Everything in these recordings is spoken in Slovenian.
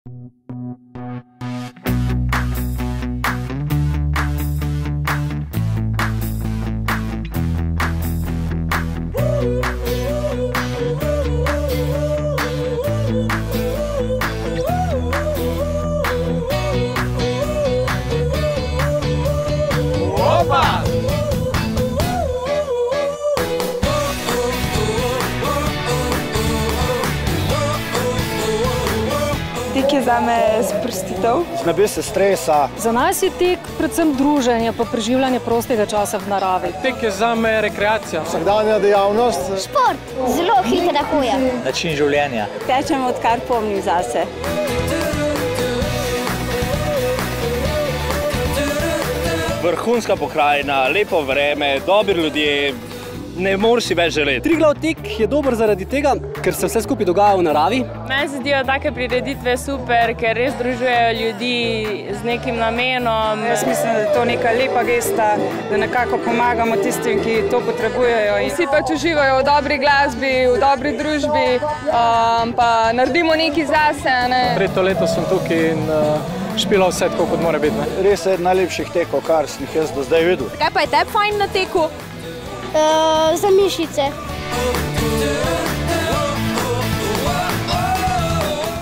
Tek je zame sprostitev. Znebi se stresa. Za nas je tek predvsem druženje pa preživljanje prostega časa v naravi. Tek je zame rekreacija. Vsakdanja dejavnost. Šport, zelo hitra hoja. Način življenja. Tečem, odkar pomnim zase. Vrhunska pokrajina, lepo vreme, dobri ljudje, ne moreš si več želeti. Triglav tek je dober zaradi tega, ker se vse skupaj dogaja v naravi. Meni se zdijo take prireditve super, ker res združujejo ljudi z nekim namenom. Jaz mislim, da je to neka lepa gesta, da nekako pomagamo tistim, ki to potrebujejo. Vsi pač uživajo v dobri glasbi, v dobri družbi, pa naredimo nekaj zase. Tretje leto sem tukaj in špila vse tako, kot mora biti. Res je najlepših tekov, kar sem jih jaz do zdaj videl. Kaj pa je tebi fajn na teku? Za mišice.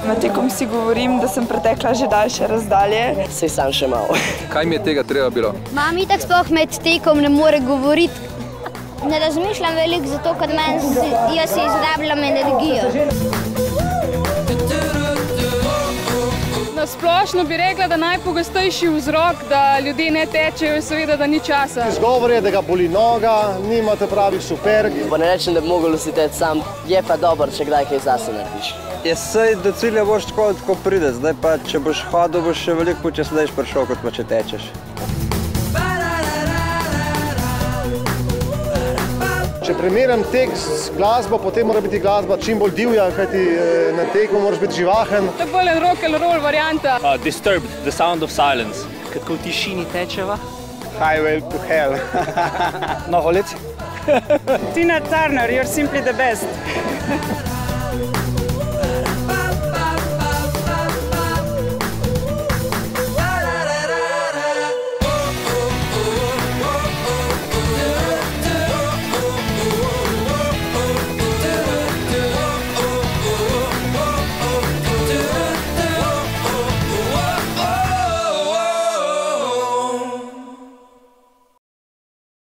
Na tekom si govorim, da sem pretekla že daljše razdalje. Saj sam še malo. Kaj mi je tega treba bilo? Mami tak sploh med tekom ne more govoriti. Ne razmišljam veliko, zato ker jaz si izrabljam energijo. Na splošno bi rekla, da najpogostejši vzrok, da ljudje ne tečejo, je seveda, da ni časa. Izgovor je, da ga boli noga, nimate pravih superg. Pa ne rečem, da bi mogel vsi teči sam, je pa dobro, če kdaj kaj zase narediš. Saj do cilja boš tako pride, zdaj pa če boš hodil, boš še veliko počasnejš prišel, kot pa če tečeš. Če primerjam tek z glasbo, potem mora biti glasba čim bolj divja, kajti na teku moraš biti živahen. To je bolj rock and roll varianta. Disturbed, the sound of silence. Kako v tišini tečeva? Highway to hell. Tina Turner, you're simply the best.